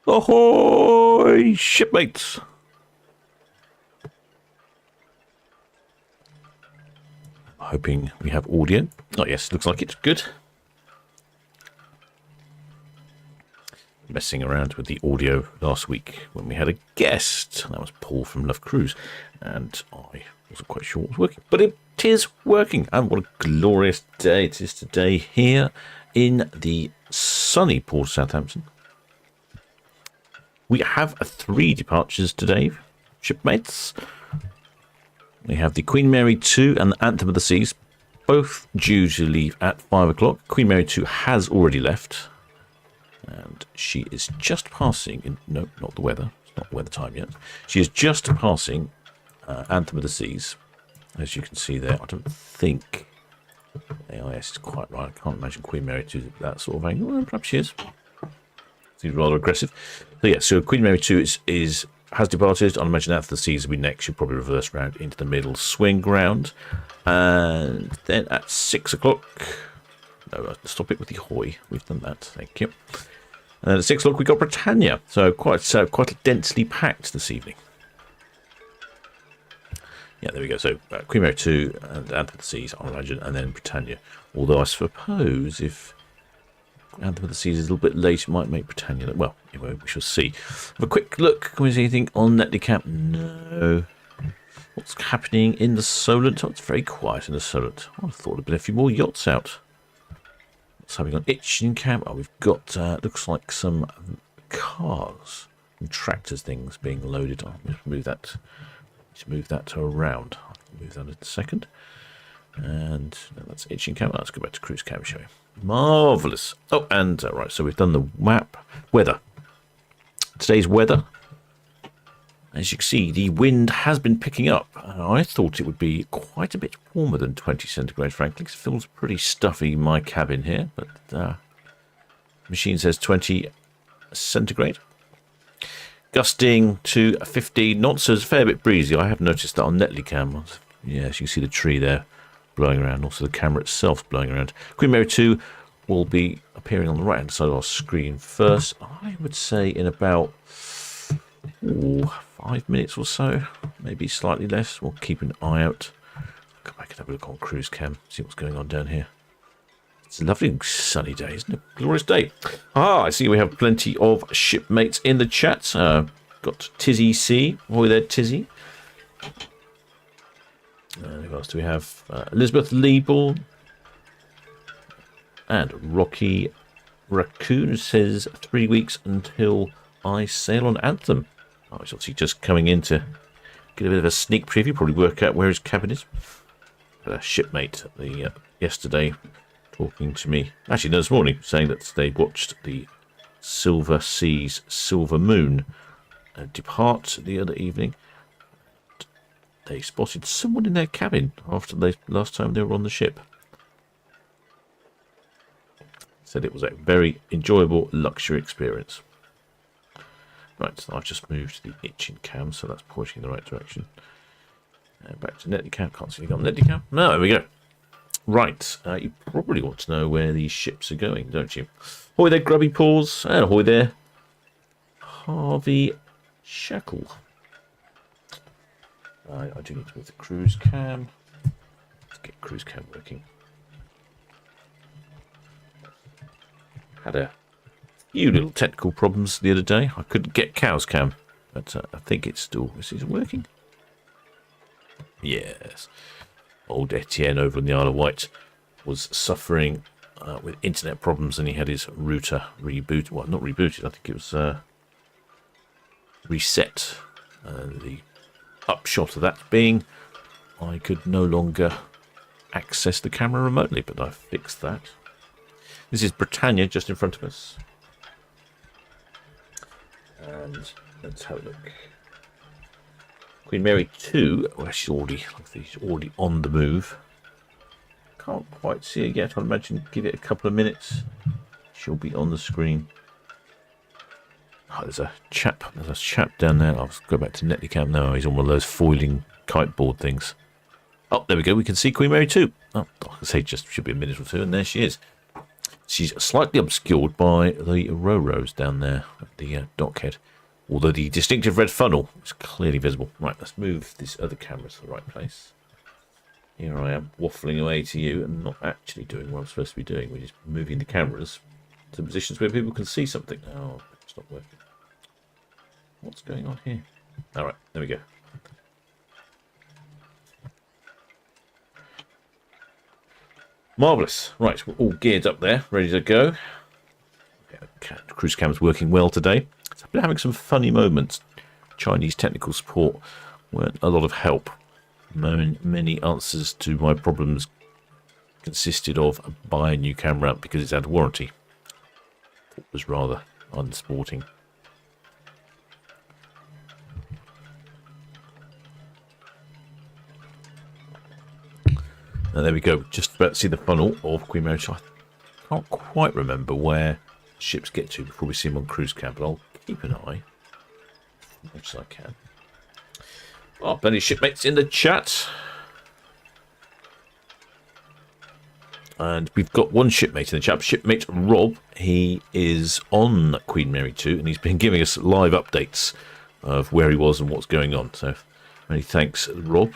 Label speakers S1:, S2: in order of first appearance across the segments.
S1: Ahoy, shipmates! Hoping we have audio. Oh, yes, looks like it's good. Messing around with the audio last week when we had a guest. That was Paul from Love Cruise. And I wasn't quite sure what was working. But it is working. And what a glorious day it is today here in the sunny port of Southampton. We have 3 departures today, shipmates. We have the Queen Mary 2 and the Anthem of the Seas, both due to leave at 5 o'clock. Queen Mary 2 has already left, and she is just passing, no, not the weather, it's not weather time yet. She is just passing Anthem of the Seas, as you can see there. I don't think AIS is quite right. I can't imagine Queen Mary 2 at that sort of angle. Well, perhaps she is. Seems rather aggressive. So yeah, so Queen Mary 2 has departed. I imagine Anthem of the Seas will be next. She'll probably reverse round into the middle swing ground. And then at 6 o'clock... No, stop it with the hoy. We've done that. Thank you. And then at 6 o'clock we got Britannia. So quite densely packed this evening. Yeah, there we go. So Queen Mary 2 and Anthem of the Seas, I imagine, and then Britannia. Although I suppose if Anthem of the Seas is a little bit late, it might make Britannia. Well, anyway, we shall see. Have a quick look. Can we see anything on Netley? No. What's happening in the Solent? Oh, it's very quiet in the Solent. I thought there'd been a few more yachts out. What's happening on Itchen Camp? Oh, we've got, looks like some cars and tractors things being loaded. I'll move that. Move that around. I'll move that in a second. And that's Itchen Camp. Let's go back to Cruise Camp, shall we? Marvellous. Oh, and right, so we've done the map. Weather. Today's weather. As you can see, the wind has been picking up. I thought it would be quite a bit warmer than 20 centigrade, frankly. It feels pretty stuffy in my cabin here, but the machine says 20 centigrade. Gusting to 15 knots, so it's a fair bit breezy. I have noticed that on Netley Cam. Yes, you can see the tree there blowing around. Also, the camera itself blowing around. Queen Mary 2 will be appearing on the right-hand side of our screen first. I would say in about 5 minutes or so, maybe slightly less. We'll keep an eye out. Come back and have a look on Cruise Cam, see what's going on down here. It's a lovely sunny day, isn't it? Glorious day. I see we have plenty of shipmates in the chat. Got Tizzy C. Ahoy there, Tizzy. Who else do we have? Elizabeth Liebel. And Rocky Raccoon says 3 weeks until I sail on Anthem. Oh, he's obviously just coming in to get a bit of a sneak preview. Probably work out where his cabin is. A shipmate yesterday talking to me. Actually, no, this morning, saying that they watched the Silver Seas Silver Moon depart the other evening. They spotted someone in their cabin after the last time they were on the ship. Said it was a very enjoyable luxury experience. Right, so I've just moved the Itchen Cam, so that's pointing in the right direction. Back to Netley Cam. Can't see anything on Netley Cam. No, there we go. Right, you probably want to know where these ships are going, don't you? Ahoy there, Grubby Paws, and ahoy there, Harvey Shackle. I do need to move the Cruise Cam. Let's get Cruise Cam working. Had a few little technical problems the other day. I couldn't get Cow's Cam, but I think it's still... Is it working? Yes. Old Etienne over in the Isle of Wight was suffering with internet problems, and he had his router rebooted. Well, not rebooted, I think it was reset. The upshot of that being I could no longer access the camera remotely, but I fixed that. This is Britannia just in front of us. And let's have a look. Queen Mary 2, well, she's already on the move. Can't quite see her yet. I'd imagine give it a couple of minutes. She'll be on the screen. Oh, there's a chap down there. I'll go back to Netley Cam now. He's on one of those foiling kiteboard things. Oh, there we go. We can see Queen Mary 2. Oh, like I say, just should be a minute or two, and there she is. She's slightly obscured by the Ro-Ros down there at the dockhead. Although the distinctive red funnel is clearly visible. Right, let's move this other camera to the right place. Here I am, waffling away to you and not actually doing what I'm supposed to be doing, which is moving the cameras to positions where people can see something. Oh, it's not working. What's going on here? All right, there we go. Marvellous. Right, we're all geared up there, ready to go. Yeah, cruise cam's working well today. So I've been having some funny moments. Chinese technical support weren't a lot of help. Many answers to my problems consisted of buy a new camera because it's out of warranty. It was rather unsporting. And there we go, just about to see the funnel of Queen Mary. I can't quite remember where ships get to before we see them on cruise cam, but I'll keep an eye as much as I can. Oh, plenty of shipmates in the chat. And we've got one shipmate in the chat, shipmate Rob. He is on Queen Mary 2, and he's been giving us live updates of where he was and what's going on. So many thanks, Rob.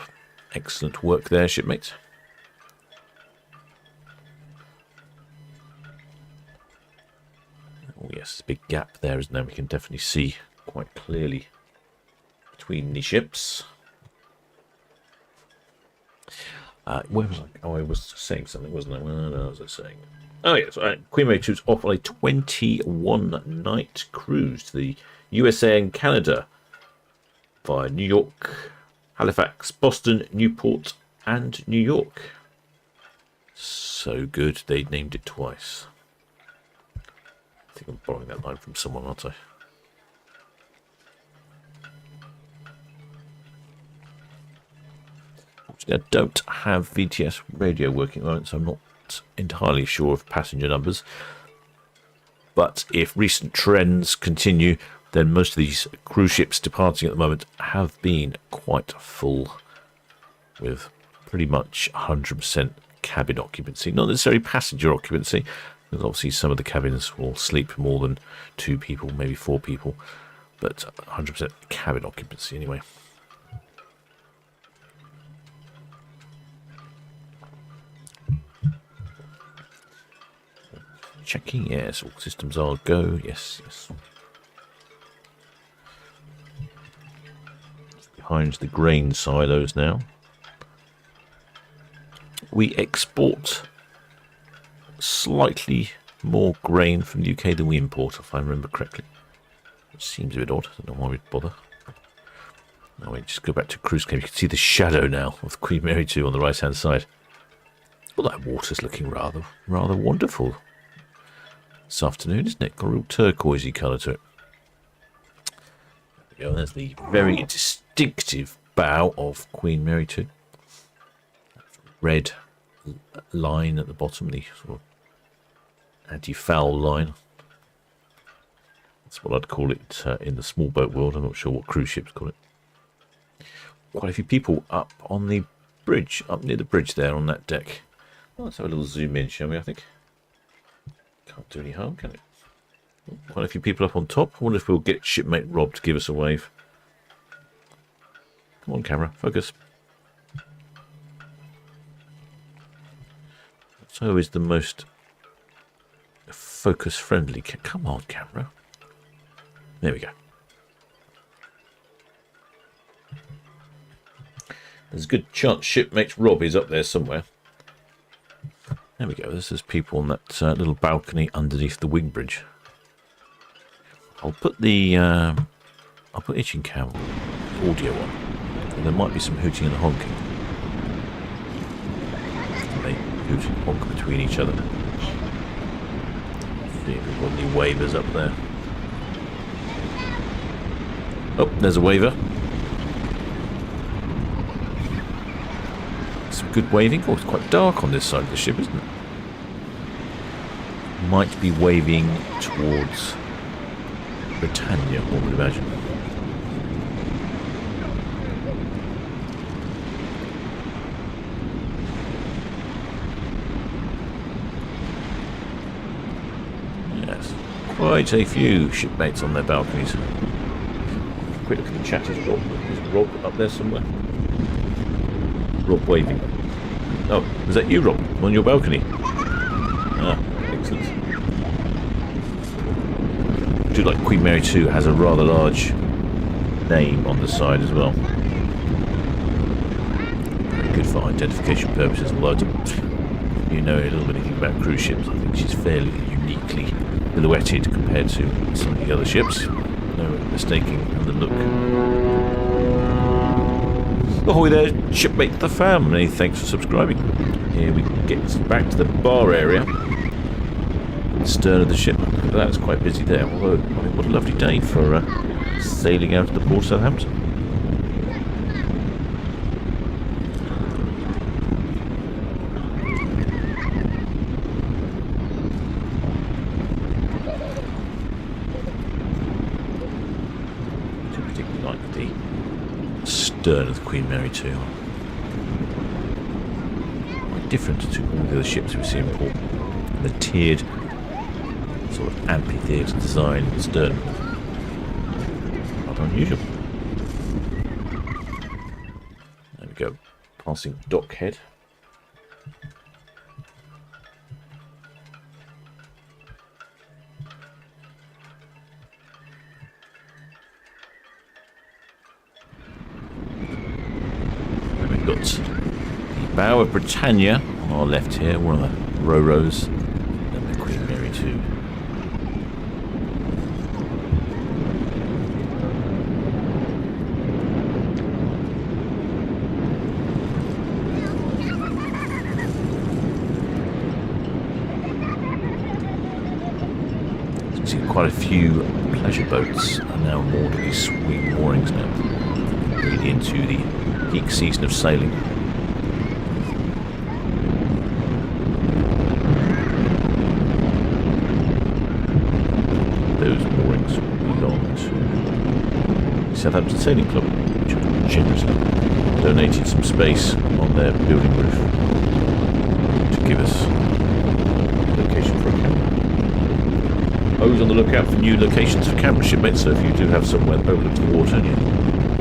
S1: Excellent work there, shipmate. Oh yes, there's a big gap there, isn't there? We can definitely see quite clearly between the ships. Where was I? Oh, I was saying something, wasn't I? What was I saying? Oh yes, Queen Mary 2's off on a 21-night cruise to the USA and Canada via New York, Halifax, Boston, Newport, and New York. So good, they named it twice. I think I'm borrowing that line from someone, aren't I? I don't have VTS radio working at the moment, so I'm not entirely sure of passenger numbers. But if recent trends continue, then most of these cruise ships departing at the moment have been quite full, with pretty much 100% cabin occupancy. Not necessarily passenger occupancy, because obviously some of the cabins will sleep more than 2 people, maybe 4 people, but 100% cabin occupancy anyway. Checking, yes, all systems are go, yes. Behind the grain silos now. We export slightly more grain from the UK than we import, if I remember correctly. Which seems a bit odd, I don't know why we'd bother. Now we just go back to cruise cam. You can see the shadow now of Queen Mary 2 on the right hand side. Well, that water's looking rather wonderful this afternoon, isn't it? Got a real turquoisey colour to it. There we go. There's the very distinctive bow of Queen Mary 2. Red line at the bottom, the sort of anti-foul line. That's what I'd call it in the small boat world. I'm not sure what cruise ships call it. Quite a few people up on the bridge, up near the bridge there on that deck. Well, let's have a little zoom in, shall we, I think? Can't do any harm, can it? Quite a few people up on top. I wonder if we'll get shipmate Rob to give us a wave. Come on, camera, focus. So is the most focus friendly. Come on, camera. There we go. There's a good chance shipmate Rob is up there somewhere. There we go. This is people on that little balcony underneath the wing bridge. I'll put the I'll put itching cam audio on. And there might be some hooting and honking. They hoot and honk between each other. See if we've got any wavers up there. Oh, there's a waver. Some good waving. Oh, it's quite dark on this side of the ship, isn't it? Might be waving towards Britannia, one would imagine. Yes, quite a few shipmates on their balconies. Quick look at the chat. Is Rob up there somewhere? Rob waving. Oh, is that you, Rob, on your balcony? Ah, excellent. I do like Queen Mary 2 has a rather large name on the side as well. Very good for identification purposes. Although, you know a little bit about cruise ships, I think she's fairly uniquely silhouetted compared to some of the other ships. No mistaking the look. Ahoy there, shipmate the fam. Many thanks for subscribing. Here we get back to the bar area. Stern of the ship. Look at that, it's quite busy there. Although, I mean, what a lovely day for sailing out of the port of Southampton. I particularly like the stern of the Queen Mary 2. Quite different to all the other ships we see in port. And the tiered sort of amphitheatre design in the stern. Rather unusual. There we go. Passing dockhead. And we've got the bow of Britannia on our left here, one of the Ro-Ros, and the Queen Mary 2. Quite a few pleasure boats are now moored at these swing moorings now, leading into the peak season of sailing. Those moorings belong to the Southampton Sailing Club, which have generously donated some space on their building roof to give us a location for a camera. Always on the lookout for new locations for camera shipmates, so if you do have somewhere overlooking the water and you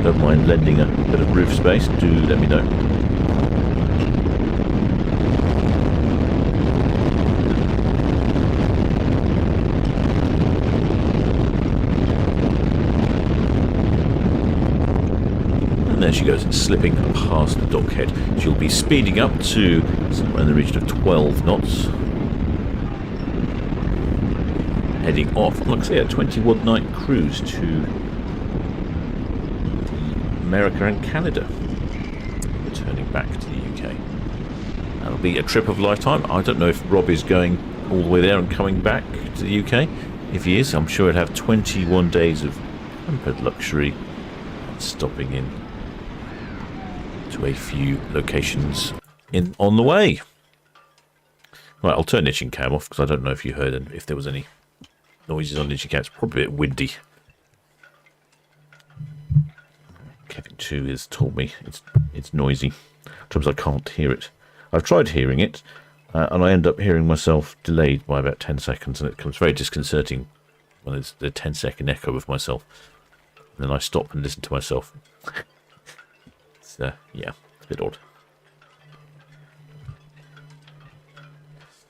S1: don't mind lending a bit of roof space, do let me know. And there she goes, slipping past the dockhead. She'll be speeding up to somewhere in the region of 12 knots. Heading off, like I say, a 21-night cruise to America and Canada, returning back to the UK. That'll be a trip of a lifetime. I don't know if Rob is going all the way there and coming back to the UK. If he is, I'm sure he'll have 21 days of pampered luxury, stopping in to a few locations on the way. Right, I'll turn Itching Cam off because I don't know if you heard if there was any noises on Itching Cam. It's probably a bit windy. Kevin 2 has told me it's noisy. Sometimes I can't hear it. I've tried hearing it, and I end up hearing myself delayed by about 10 seconds, and it becomes very disconcerting when it's the 10-second echo of myself. And then I stop and listen to myself. It's, yeah, it's a bit odd.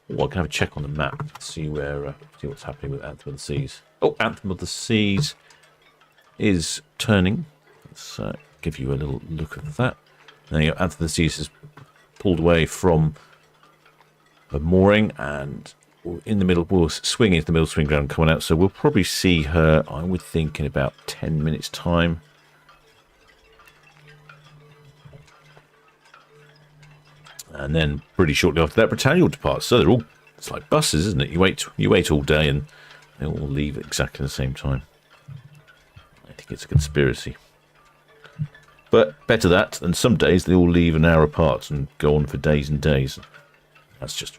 S1: Oh, I can have a check on the map, see what's happening with Anthem of the Seas. Oh, Anthem of the Seas is turning. Let's give you a little look at that. There you go. Anthem of the Seas has pulled away from a mooring, and in the middle, we'll swing into the middle swing ground coming out. So we'll probably see her, I would think, in about 10 minutes' time. And then pretty shortly after that, Britannia will depart. So they're all, it's like buses, isn't it? You wait all day and they all leave at exactly the same time. I think it's a conspiracy. But better that than some days they all leave an hour apart and go on for days and days. That's just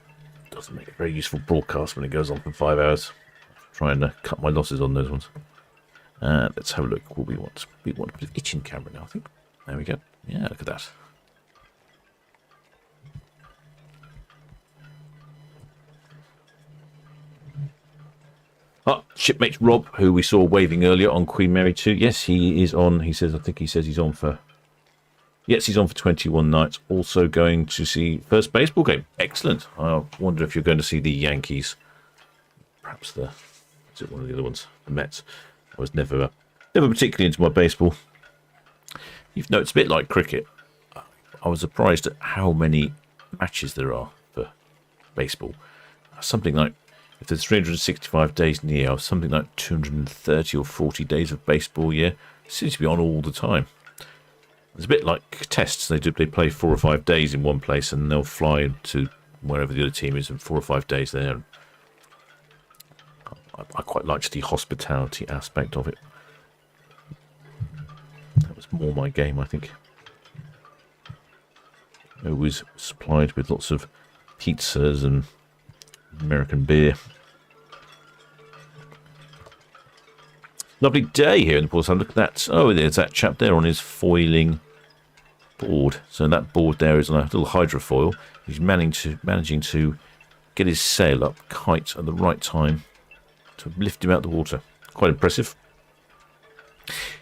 S1: doesn't make a very useful broadcast when it goes on for 5 hours. Try and cut my losses on those ones. Let's have a look. What we want a bit of itching camera now, I think. There we go. Yeah, look at that. Shipmate Rob, who we saw waving earlier on Queen Mary 2. Yes, he is on. He says, I think he says he's on for... Yes, he's on for 21 nights. Also going to see first baseball game. Excellent. I wonder if you're going to see the Yankees. Perhaps is it one of the other ones? The Mets. I was never particularly into my baseball. You've noticed, a bit like cricket. I was surprised at how many matches there are for baseball. Something like, if there's 365 days in the year, something like 230 or 40 days of baseball a year. It seems to be on all the time. It's a bit like tests. They play 4 or 5 days in one place, and they'll fly to wherever the other team is in 4 or 5 days there. I quite liked the hospitality aspect of it. That was more my game, I think. Always supplied with lots of pizzas and American beer. Lovely day here in the Port. Look at that. Oh, there's that chap there on his foiling board. So that board there is on a little hydrofoil. He's managing to get his sail up, kite at the right time to lift him out of the water. Quite impressive.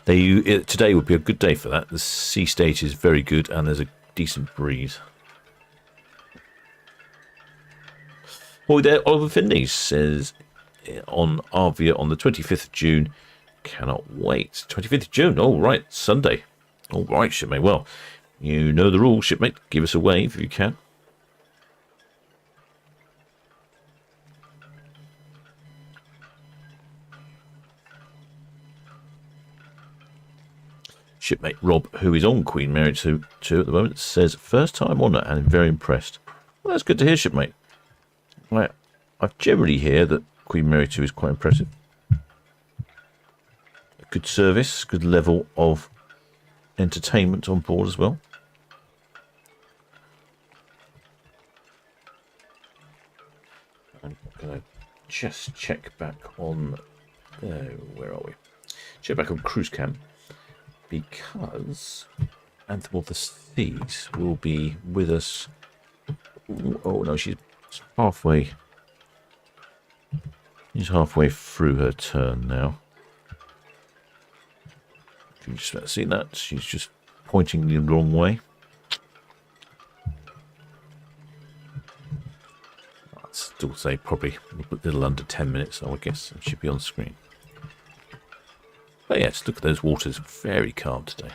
S1: Today would be a good day for that. The sea state is very good and there's a decent breeze. Oh, there, Oliver Finley says on Arvia on the 25th of June. Cannot wait. 25th of June. All right, Sunday. All right, shipmate. Well, you know the rules, shipmate. Give us a wave if you can. Shipmate Rob, who is on Queen Mary 2 at the moment, says first time on it and very impressed. Well, that's good to hear, shipmate. Right, I generally hear that Queen Mary 2 is quite impressive. Good service, good level of entertainment on board as well. I'm going to just check back on... where are we? Check back on Cruise Camp. Because Anthem of the Seas will be with us. Oh no, she's halfway. She's halfway through her turn now. Can you just see that? She's just pointing the wrong way. I'd still say probably a little under 10 minutes, I would guess. It should be on screen. But yes, look at those waters. Very calm today.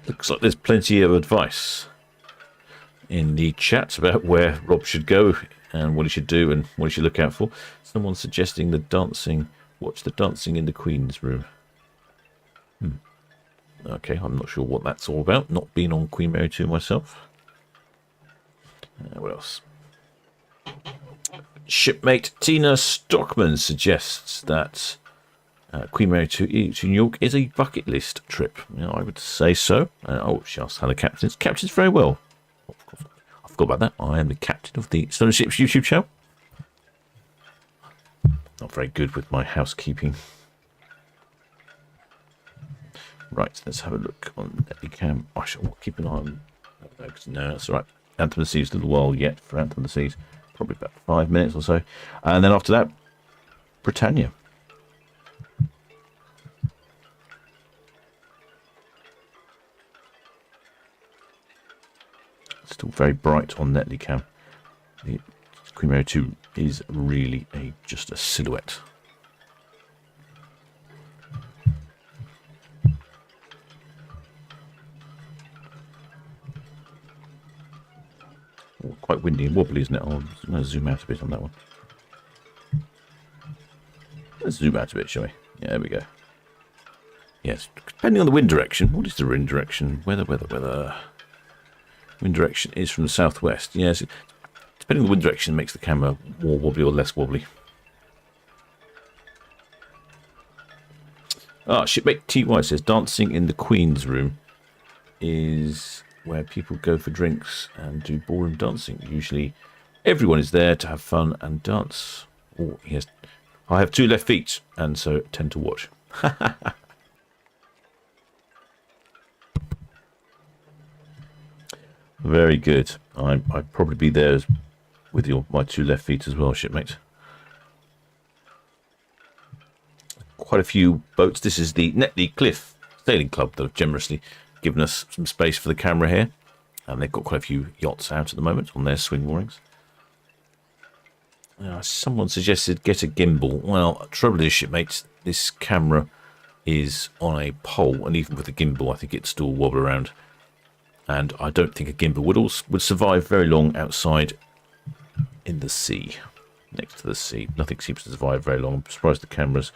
S1: Looks like there's plenty of advice in the chat about where Rob should go and what he should do and what he should look out for. Someone's suggesting the dancing. Watch the dancing in the Queen's room. Okay, I'm not sure what that's all about. Not been on Queen Mary 2 myself. What else? Shipmate Tina Stockman suggests that Queen Mary 2 to New York is a bucket list trip. I would say so. She asked how the captain's. Captain's very well. I forgot about that. I am the captain of the Solent Ships YouTube channel. Not very good with my housekeeping. Right, let's have a look on Cam. I shall keep an eye on. No, that's all right. Anthem of the Seas, a little while yet for Anthem of the Seas. Probably about 5 minutes or so. And then after that, Britannia. Still very bright on Netley Cam. The Queen Mary 2 is really just a silhouette. Oh, quite windy and wobbly, isn't it? I'll zoom out a bit on that one. Let's zoom out a bit, shall we? Yeah, there we go. Yes, depending on the wind direction. What is the wind direction? Weather. Wind direction is from the southwest. Yes, depending on the wind direction makes the camera more wobbly or less wobbly. Shipmate TY says dancing in the Queen's room is where people go for drinks and do ballroom dancing. Usually everyone is there to have fun and dance. Oh, yes. I have 2 left feet and so tend to watch. Very good. I'd probably be there with my 2 left feet as well, shipmate. Quite a few boats. This is the Netley Cliff Sailing Club that have generously given us some space for the camera here. And they've got quite a few yachts out at the moment on their swing moorings. Someone suggested get a gimbal. Well, trouble is, shipmates, this camera is on a pole, and even with a gimbal, I think it'd still wobble around. And I don't think a gimbal would survive very long outside in the sea, next to the sea. Nothing seems to survive very long. I'm surprised the camera's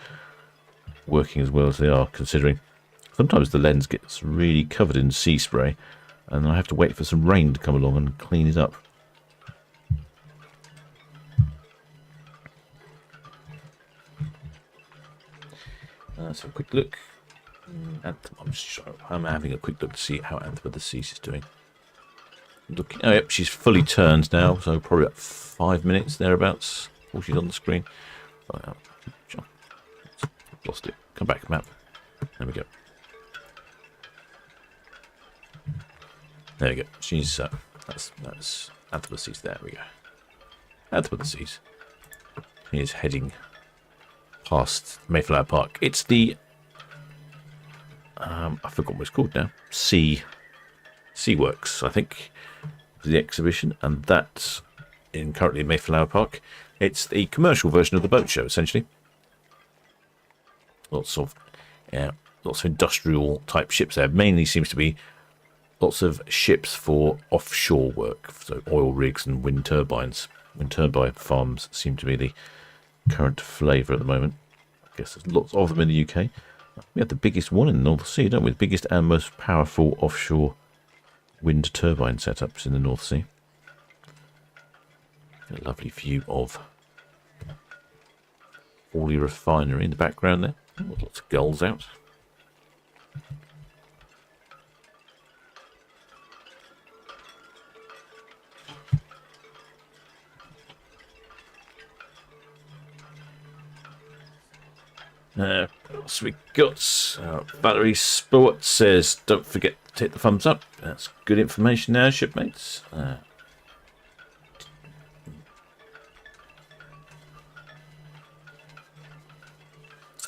S1: working as well as they are, considering sometimes the lens gets really covered in sea spray, and I have to wait for some rain to come along and clean it up. Let's have a quick look. I'm having a quick look to see how Anthem of the Seas is doing. Looking, oh yep, she's fully turned now, so probably about 5 minutes thereabouts before she's on the screen. Lost it. Come back, map. There we go. There we go. She's that's Anthem of the Seas. There we go. Anthem of the Seas. He is heading past Mayflower Park. It's the I forgot what it's called now. Sea Works, I think, the exhibition, and that's currently in Mayflower Park. It's the commercial version of the boat show, essentially. Lots of industrial type ships there. Mainly seems to be lots of ships for offshore work, so oil rigs and wind turbines. Wind turbine farms seem to be the current flavour at the moment. I guess there's lots of them in the UK. We have the biggest one in the North Sea, don't we? The biggest and most powerful offshore wind turbine setups in the North Sea. A lovely view of Hawley Refinery in the background there. Lots of gulls out. So we got Valerie Sport says, don't forget to hit the thumbs up. That's good information now, shipmates.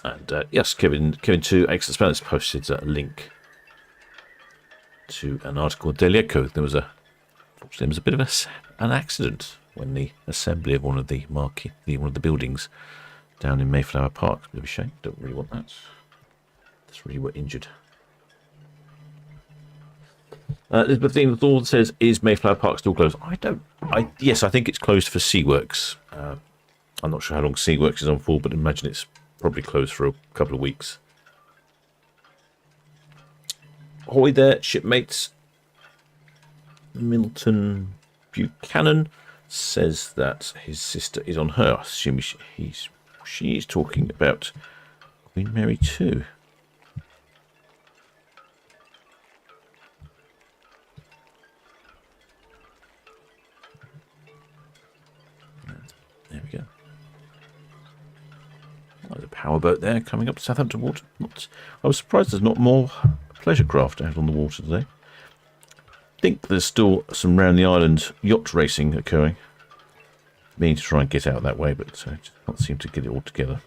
S1: And yes, Kevin 2 Excellent Spellers posted a link to an article in Daily Echo. There was a bit of an accident when the assembly of one of the buildings down in Mayflower Park. Bit of a shame. Don't really want that. That's really what injured. Elizabeth Thorne says, "Is Mayflower Park still closed?" Yes, I think it's closed for Seaworks. I'm not sure how long Seaworks is on for, but I imagine it's probably closed for a couple of weeks. Ahoy there, shipmates. Milton Buchanan says that his sister is on her. I assume she's talking about Queen Mary 2. There we go. There's a powerboat there coming up to Southampton water. I was surprised there's not more pleasure craft out on the water today. I think there's still some round the island yacht racing occurring. Meaning to try and get out that way, but just can't seem to get it all together.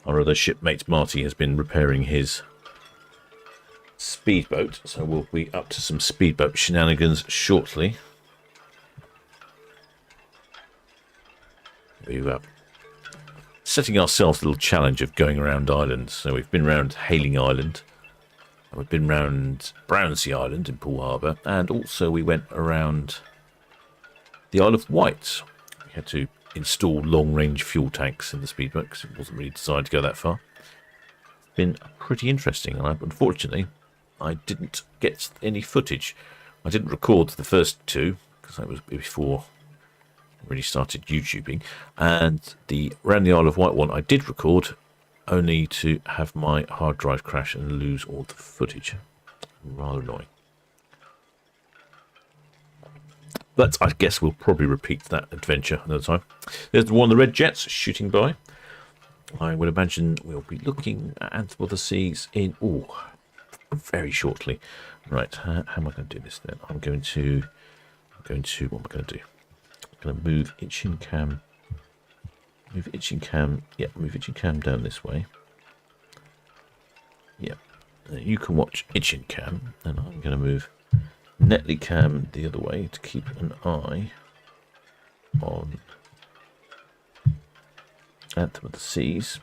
S1: Our other shipmate Marty has been repairing his speedboat, so we'll be up to some speedboat shenanigans shortly. We're setting ourselves a little challenge of going around islands. So we've been around Hayling Island, and we've been around Brownsea Island in Poole Harbour, and also we went around the Isle of Wight. We had to install long-range fuel tanks in the speedboat because it wasn't really designed to go that far. It's been pretty interesting, and unfortunately I didn't get any footage. I didn't record the first two because that was before I really started YouTubing, and the around the Isle of Wight one I did record, only to have my hard drive crash and lose all the footage. Rather annoying. But I guess we'll probably repeat that adventure another time. There's one of the red jets shooting by. I would imagine we'll be looking at Anthem of the Seas in very shortly. Right, how am I going to do this then? I'm going to what am I going to do? I'm going to move Itching Cam. Move Itching Cam. Yeah, move Itching Cam down this way. Yeah, you can watch Itching Cam, and I'm going to move Netley Cam the other way to keep an eye on Anthem of the Seas.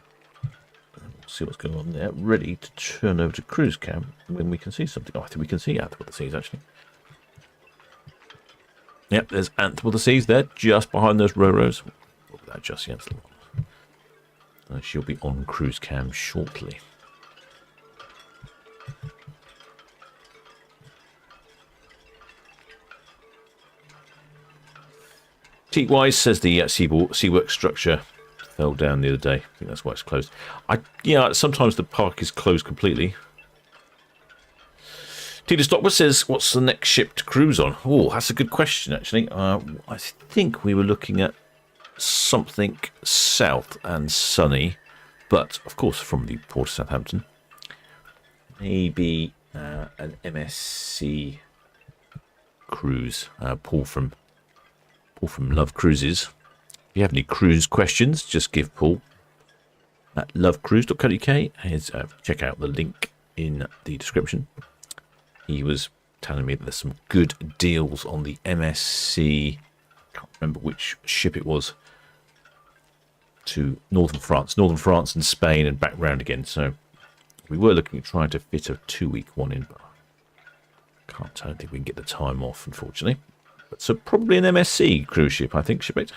S1: See what's going on there. Ready to turn over to Cruise Cam when we can see something. I think we can see Anthem of the Seas actually. Yep, there's Anthem of the Seas there, just behind those rows. That just yet. She'll be on Cruise Cam shortly. Teak-wise says the Seawork structure fell down the other day. I think that's why it's closed. Sometimes the park is closed completely. Tina Stockwood says, what's the next ship to cruise on? Oh, that's a good question, actually. I think we were looking at something south and sunny, but, of course, from the port of Southampton. Maybe an MSC cruise. Paul from Love Cruises. If you have any cruise questions, just give Paul at lovecruise.co.uk. Check out the link in the description. He was telling me that there's some good deals on the MSC. Can't remember which ship it was. To northern France and Spain and back round again. So we were looking at trying to fit a 2-week one in, but I don't think we can get the time off, unfortunately. But so probably an MSC cruise ship, I think, shipmate.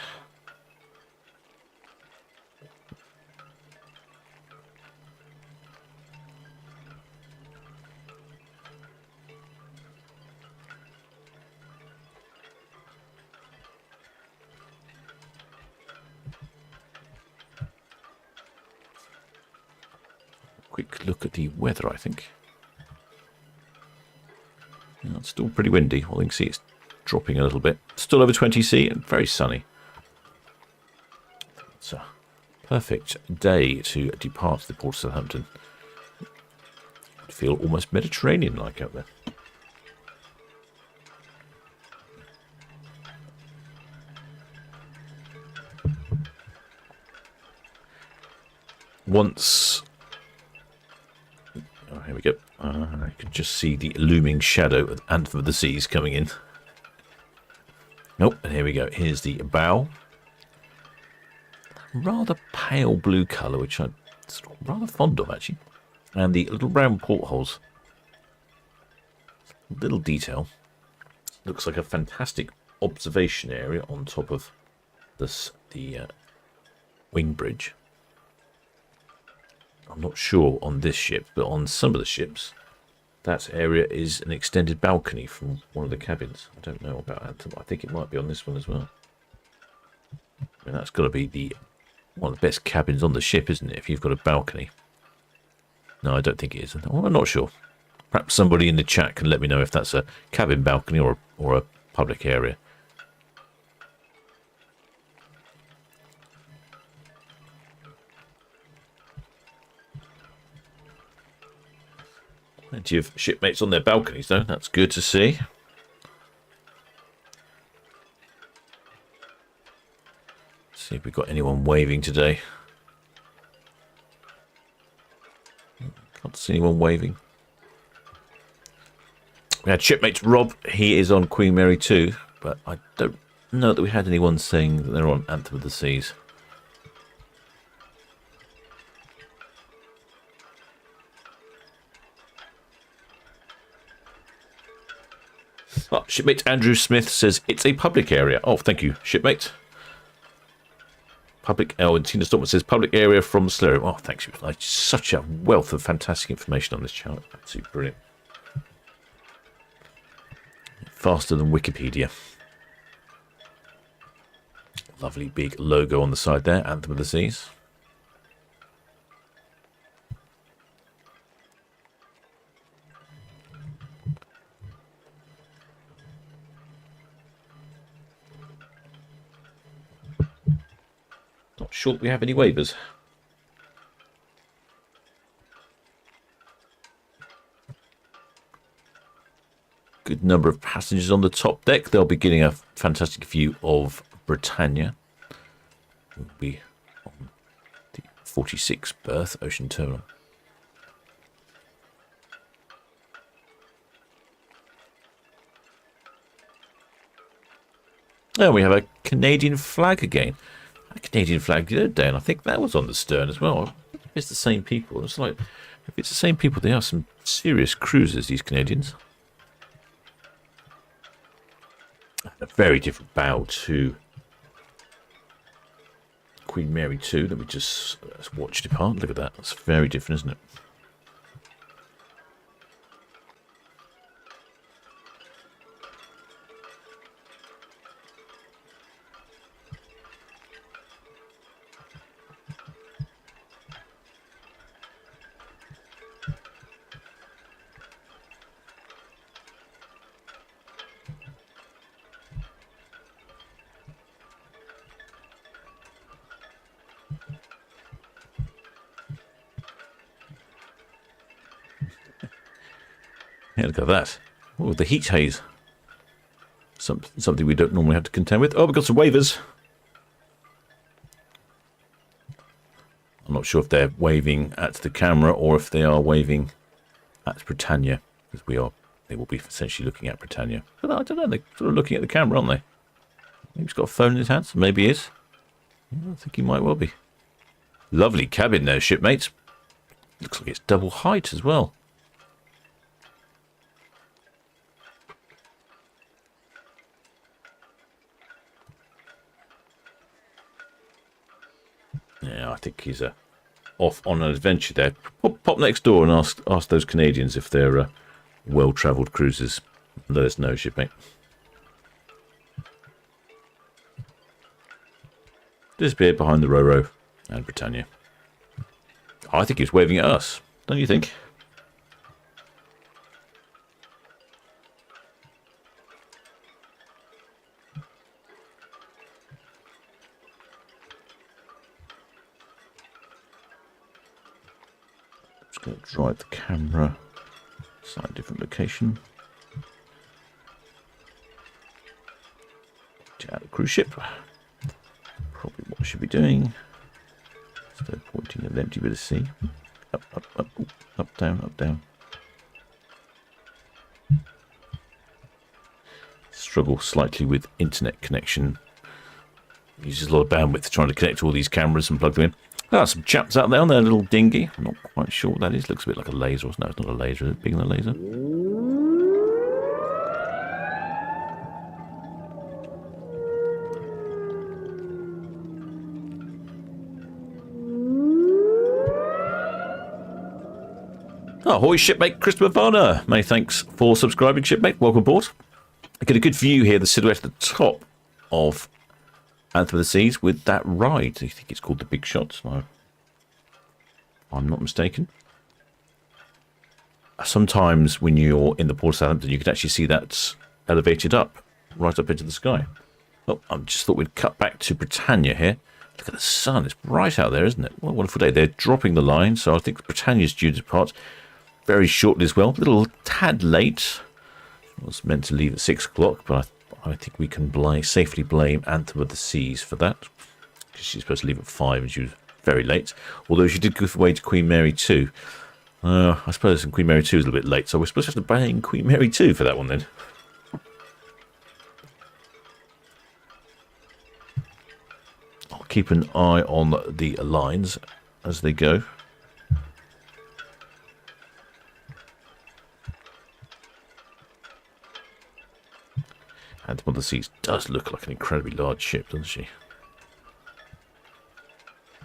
S1: Quick look at the weather, I think. Yeah, it's still pretty windy. Well, you can see it's dropping a little bit. Still over 20 C and very sunny. It's a perfect day to depart the port of Southampton. I feel almost Mediterranean-like out there. Once... Oh, here we go. I can just see the looming shadow of Anthem of the Seas coming in. Nope, and here we go. Here's the bow. Rather pale blue colour, which I'm rather fond of, actually. And the little round portholes. Little detail. Looks like a fantastic observation area on top of the wing bridge. I'm not sure on this ship, but on some of the ships, that area is an extended balcony from one of the cabins. I don't know about Anthem. I think it might be on this one as well. I mean, that's got to be one of the best cabins on the ship, isn't it? If you've got a balcony. No, I don't think it is. Well, I'm not sure. Perhaps somebody in the chat can let me know if that's a cabin balcony or a public area. Plenty of shipmates on their balconies, though. That's good to see. Let's see if we've got anyone waving today. Can't see anyone waving. We had shipmates Rob. He is on Queen Mary 2, but I don't know that we had anyone saying that they're on Anthem of the Seas. Oh, shipmate Andrew Smith says it's a public area. Oh, thank you, shipmate. Public. Oh, and Tina Stockman says public area from Slurry. Oh, thanks. Such a wealth of fantastic information on this chart. Absolutely brilliant. Faster than Wikipedia. Lovely big logo on the side there. Anthem of the Seas. Not sure that we have any waivers. good number of passengers on the top deck. They'll be getting a fantastic view of Britannia. We'll be on the 46th berth, Ocean Terminal. Oh, we have a Canadian flag again. A Canadian flag the other day, and I think that was on the stern as well. It's the same people. It's like, if it's the same people, they are some serious cruisers, these Canadians. A very different bow to Queen Mary 2 that we just watched depart. Look at that. That's very different, isn't it? Yeah, look at that. Oh, the heat haze. Something we don't normally have to contend with. Oh, we've got some wavers. I'm not sure if they're waving at the camera or if they are waving at Britannia, because they will be essentially looking at Britannia. But I don't know, they're sort of looking at the camera, aren't they? Maybe he's got a phone in his hands. Maybe he is. Yeah, I think he might well be. Lovely cabin there, shipmates. Looks like it's double height as well. Yeah, I think he's off on an adventure there. Pop next door and ask those Canadians if they're well-travelled cruisers. Let us know, shipmate. Disappeared behind the Ro-Ro and Britannia. I think he's waving at us, don't you think? Just going to drive the camera slightly different location. Out of cruise ship. Probably what I should be doing. Instead of pointing at an empty bit of sea. Up, up, up, up, down, up, down. Struggle slightly with internet connection. Uses a lot of bandwidth trying to connect all these cameras and plug them in. Ah, some chaps out there on their little dinghy. I'm not quite sure what that is. Looks a bit like a laser. No, it's not a laser. Is it bigger than a laser? Ahoy, shipmate Christopher Varner. Many thanks for subscribing, shipmate. Welcome aboard. I get a good view here, the silhouette at the top of Anthem of the Seas with that ride. I think it's called the Big Shots. I'm not mistaken. Sometimes when you're in the port of Southampton, you can actually see that elevated up, right up into the sky. Oh, I just thought we'd cut back to Britannia here. Look at the sun. It's bright out there, isn't it? What a wonderful day. They're dropping the line, so I think Britannia's due to depart very shortly as well. A little tad late. I was meant to leave at 6 o'clock, but I think we can safely blame Anthem of the Seas for that. Because she's supposed to leave at 5 and she was very late. Although she did give away to Queen Mary 2. I suppose Queen Mary 2 is a little bit late, so we're supposed to have to blame Queen Mary 2 for that one then. I'll keep an eye on the lines as they go. Anthem of the Seas does look like an incredibly large ship, doesn't she?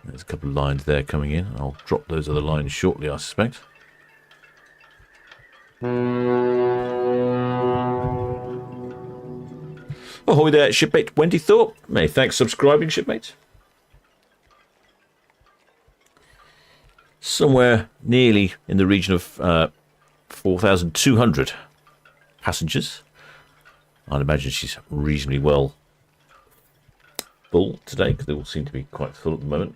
S1: There's a couple of lines there coming in. I'll drop those other lines shortly, I suspect. Ahoy there, shipmate Wendy Thorpe. Many thanks for subscribing, shipmate. Somewhere nearly in the region of 4,200 passengers. I'd imagine she's reasonably well full today, because they all seem to be quite full at the moment.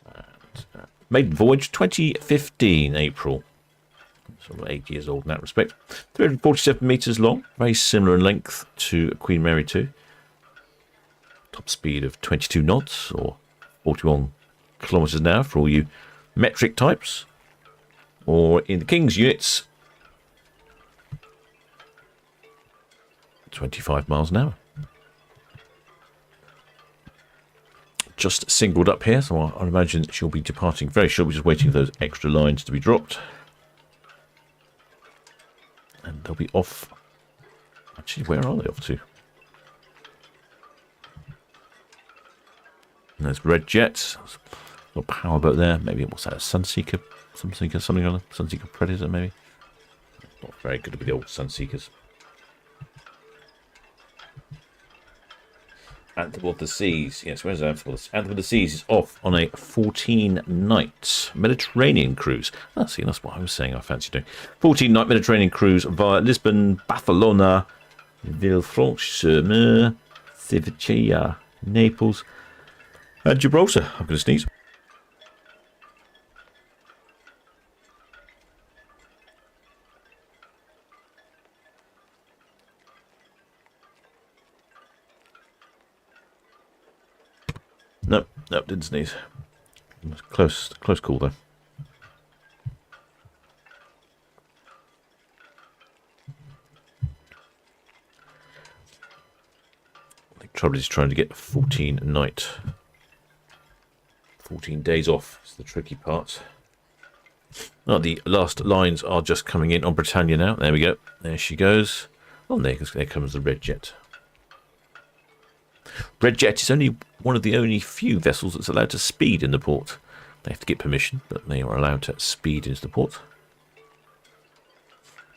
S1: And, maiden voyage 2015 April. sort of 8 years old in that respect. 347 metres long, very similar in length to Queen Mary 2. Top speed of 22 knots or 41 kilometres an hour for all you metric types. Or in the King's units, 25 miles an hour. Just singled up here, so I imagine she'll be departing very shortly. We're just waiting for those extra lines to be dropped. And they'll be off. Actually, where are they off to? And there's Red Jet. A powerboat there. Maybe, what's that, a Sunseeker? Something on a Sunseeker Predator, maybe? Not very good with the old Sunseekers. Anthem of the Seas. Yes, where's Anthem of the Seas? Anthem of the Seas is off on a 14-night Mediterranean cruise. Oh, see, that's what I was saying I fancy doing. 14-night Mediterranean cruise via Lisbon, Barcelona, Villefranche-sur-Mer, Civita, Naples, and Gibraltar. I'm going to sneeze. Nope, didn't sneeze. Close call though. The trouble is trying to get a 14-night. 14 days off is the tricky part. Oh, the last lines are just coming in on Britannia now. There we go. There she goes. Oh, there comes the Red Jet. Red Jet is only one of the only few vessels that's allowed to speed in the port. They have to get permission, but they are allowed to speed into the port.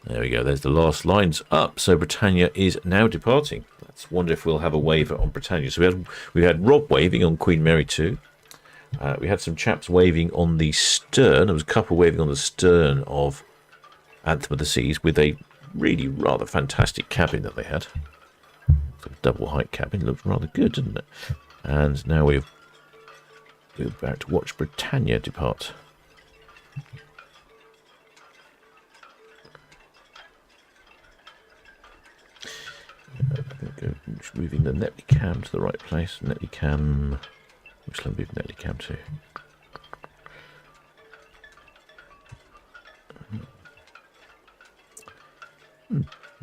S1: There we go. There's the last lines up. So Britannia is now departing. Let's wonder if we'll have a waiver on Britannia. So we had Rob waving on Queen Mary 2. We had some chaps waving on the stern. There was a couple waving on the stern of Anthem of the Seas with a really rather fantastic cabin that they had. Double height cabin. Looked rather good, didn't it? And now we're about to watch Britannia depart. Moving the Netley cam to the right place. Netley cam. Which one move Netley cam to?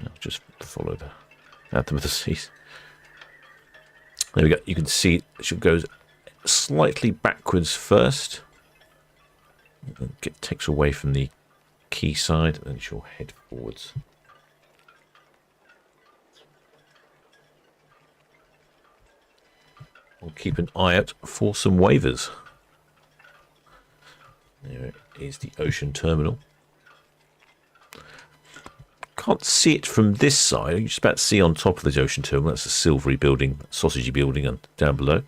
S1: I'll just follow the Anthem of the Seas. There we go. You can see she goes slightly backwards first. Takes away from the quay side, and then she'll head forwards. We'll keep an eye out for some waivers. There is the ocean terminal. Can't see it from this side. You just about see on top of the ocean terminal. That's a silvery building, sausagey building, and down below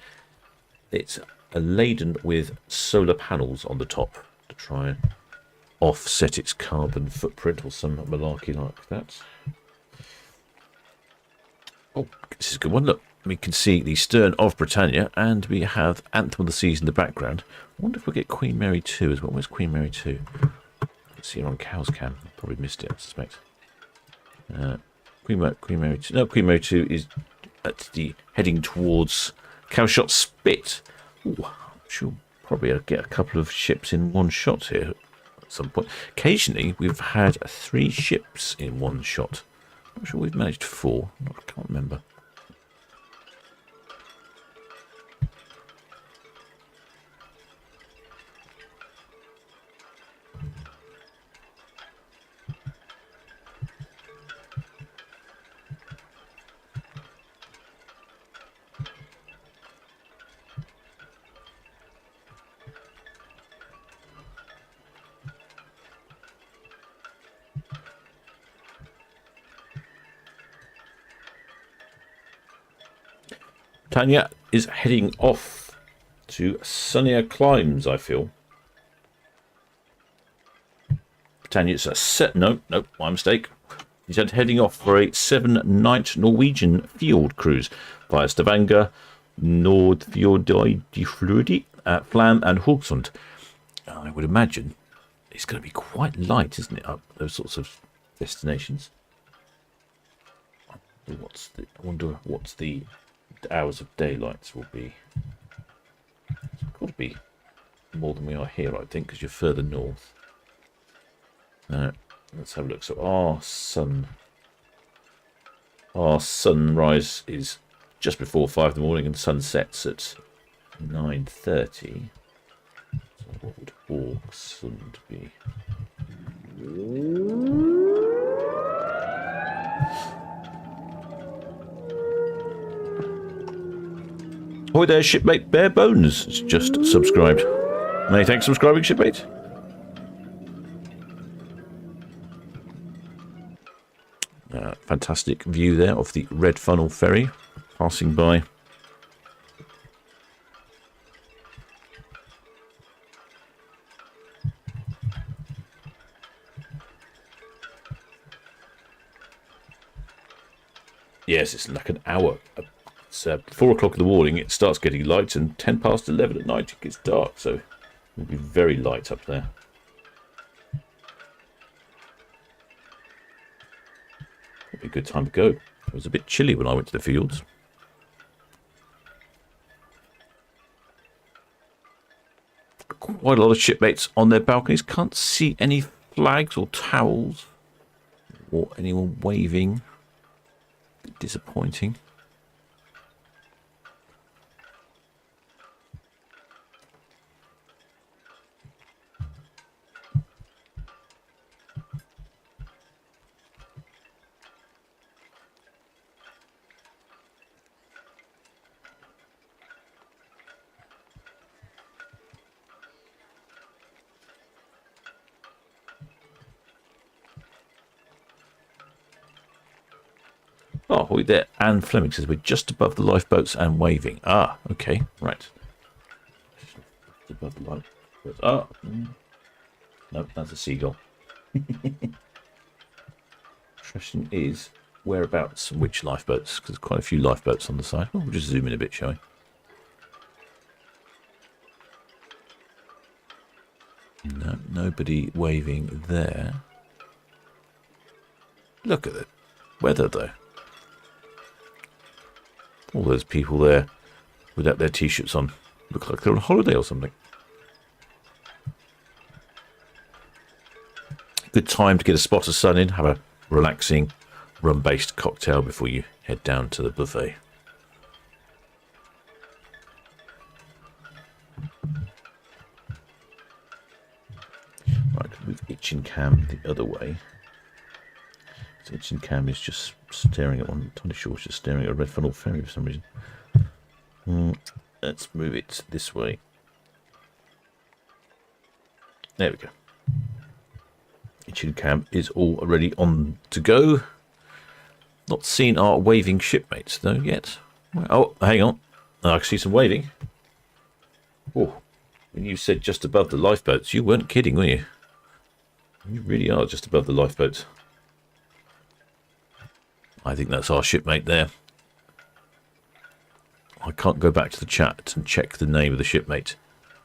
S1: it's laden with solar panels on the top to try and offset its carbon footprint or some malarkey like that. Oh, this is a good one. Look, we can see the stern of Britannia, and we have Anthem of the Seas in the background. I wonder if we'll get Queen Mary 2 as well. Where's Queen Mary 2? Let's see her on Cow's Cam. Probably missed it, I suspect. Queen Mary 2. No, Queen Mary 2 is at the heading towards Cowshot Spit. Ooh, she'll probably get a couple of ships in one shot here at some point. Occasionally, we've had 3 ships in one shot. I'm sure we've managed 4. I can't remember. Tanya is heading off to sunnier climes, I feel. Tanya's a set. No, my mistake. He's heading off for a 7-night Norwegian fjord cruise via Stavanger, Nordfjordeid, Flam, and Haugesund. I would imagine It's going to be quite light, isn't it, up those sorts of destinations? I wonder what the hours of daylight will be. It's got to be more than we are here, I think, because you're further north. Let's have a look. So our sunrise is just before 5 in the morning, and sun sets at 9:30. So what would Hawksund be? Hi there, shipmate Bare Bones. It's just subscribed. Many thanks for subscribing, shipmate. Fantastic view there of the Red Funnel ferry passing by. Yes, it's like an hour. It's 4 o'clock in the morning. It starts getting light, and 10 past 11 at night it gets dark. So it'll be very light up there. It'll be a good time to go. It was a bit chilly when I went to the fields. Quite a lot of shipmates on their balconies. Can't see any flags or towels or anyone waving. A bit disappointing. Oh, wait there. Anne Fleming says we're just above the lifeboats and waving. Ah, okay, right. Just above the lifeboats. Ah, no, that's a seagull. Question is whereabouts, which lifeboats? Because there's quite a few lifeboats on the side. Oh, we'll just zoom in a bit, shall we? No, nobody waving there. Look at the weather, though. All those people there without their t-shirts on look like they're on holiday or something. Good time to get a spot of sun in, have a relaxing rum-based cocktail before you head down to the buffet. Right, move Itchin Cam the other way. So Itchin Cam is just staring at one. Tony Shaw's just staring at a Red Funnel ferry for some reason. Let's move it this way. There we go. Itchin Cam is already on to go. Not seen our waving shipmates though yet. Oh, hang on. I can see some waving. Oh, when you said just above the lifeboats, you weren't kidding, were you? You really are just above the lifeboats. I think that's our shipmate there. I can't go back to the chat and check the name of the shipmate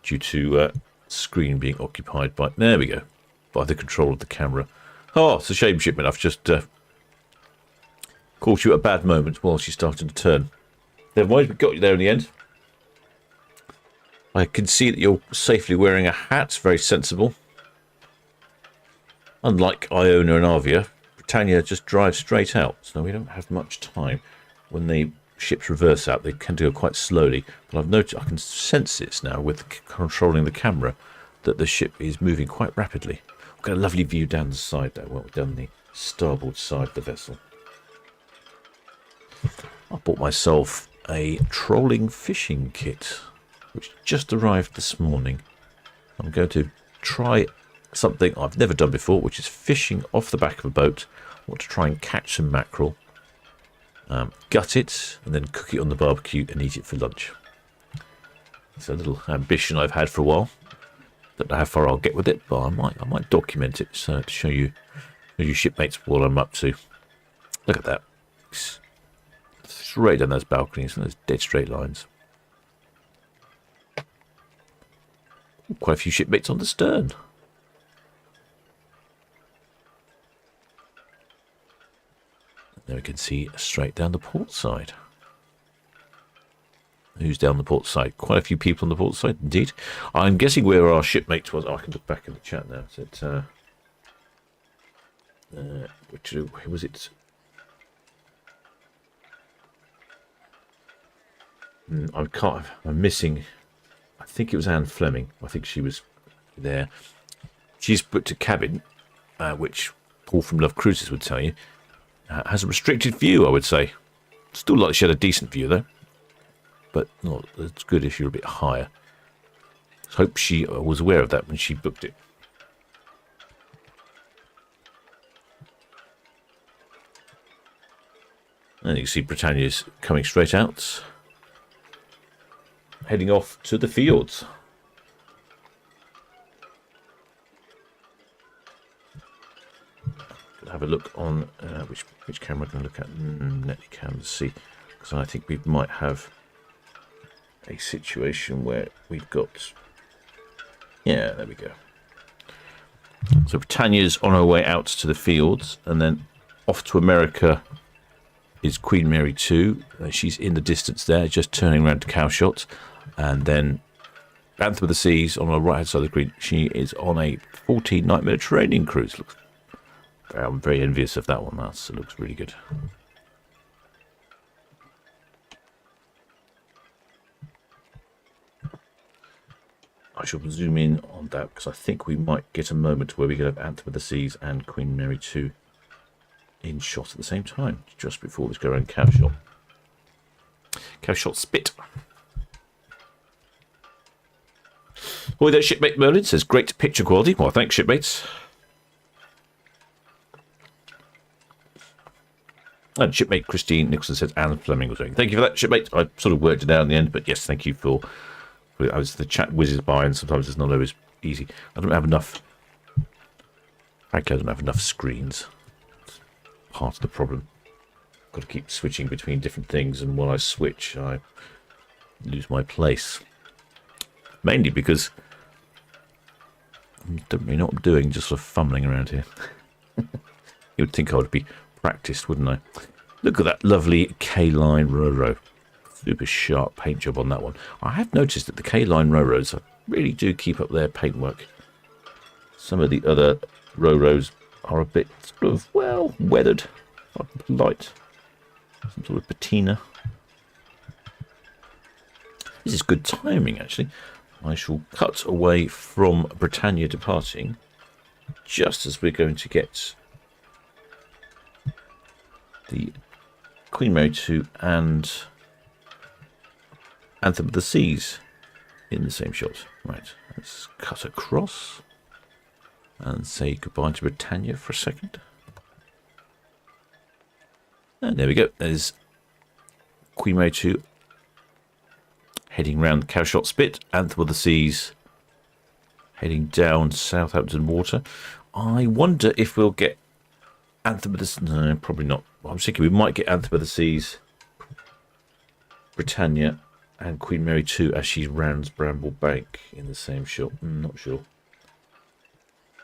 S1: due to screen being occupied by... There we go. By the control of the camera. Oh, it's a shame, shipmate. I've just caught you at a bad moment while she started to turn. Never mind, we got you there in the end. I can see that you're safely wearing a hat. Very sensible. Unlike Iona and Avia, Britannia just drives straight out, so we don't have much time. When the ships reverse out, they can go quite slowly. But I've noticed, I can sense this now with controlling the camera, that the ship is moving quite rapidly. We've got a lovely view down the side there. Well, down the starboard side of the vessel. I bought myself a trolling fishing kit, which just arrived this morning. I'm going to try something I've never done before, which is fishing off the back of a boat. I want to try and catch some mackerel, gut it, and then cook it on the barbecue and eat it for lunch. It's a little ambition I've had for a while. Don't know how far I'll get with it, but I might document it so to show you shipmates what I'm up to. Look at that. Straight down those balconies and those dead straight lines. Quite a few shipmates on the stern. There we can see straight down the port side. Who's down the port side? Quite a few people on the port side, indeed. I'm guessing where our shipmate was. Oh, I can look back in the chat now. Is it, who was it? I'm missing. I think it was Anne Fleming. I think she was there. She's booked a cabin, which Paul from Love Cruises would tell you, has a restricted view, I would say. Still like she had a decent view, though. But not as good if you're a bit higher. Hope she was aware of that when she booked it. And you can see Britannia's coming straight out. Heading off to the fields. Gonna have a look on which camera I'm going to look at. Netly cam to see, because I think we might have a situation where we've got. Yeah, there we go. So Britannia's on her way out to the fields, and then off to America is Queen Mary 2. She's in the distance there, just turning around to Cowshot. And then Anthem of the Seas on the right hand side of the screen. She is on a 14-night Mediterranean cruise. I'm very envious of that one. It looks really good. I shall zoom in on that because I think we might get a moment where we can have Anthem of the Seas and Queen Mary 2 in shot at the same time, just before we go around Cowshot. Cowshot Spit. Boy, there, Shipmate Merlin says, great picture quality. Well, thanks, shipmates. And shipmate Christine Nixon says, Anne Fleming was doing. Thank you for that, shipmate. I sort of worked it out in the end, but yes, thank you for the chat whizzes by, and sometimes it's not always easy. I don't have enough. Frankly, I don't have enough screens. It's part of the problem. Got to keep switching between different things, and when I switch, I lose my place. Mainly because I don't really know what I'm doing, just sort of fumbling around here. You would think I would be practiced, wouldn't I? Look at that lovely K-line Roro. Super sharp paint job on that one. I have noticed that the K-line Roros really do keep up their paintwork. Some of the other Roros are a bit sort of, well, weathered, light, some sort of patina. This is good timing, actually. I shall cut away from Britannia departing just as we're going to get the Queen Mary 2 and Anthem of the Seas in the same shot. Right, let's cut across and say goodbye to Britannia for a second. And there we go. There's Queen Mary 2 heading round Cowshot Spit, Anthem of the Seas heading down Southampton water. I wonder if we'll get Anthem of the Seas. No, probably not. I was thinking we might get Anthem of the Seas, Britannia, and Queen Mary 2 as she rounds Bramble Bank in the same shot. Not sure.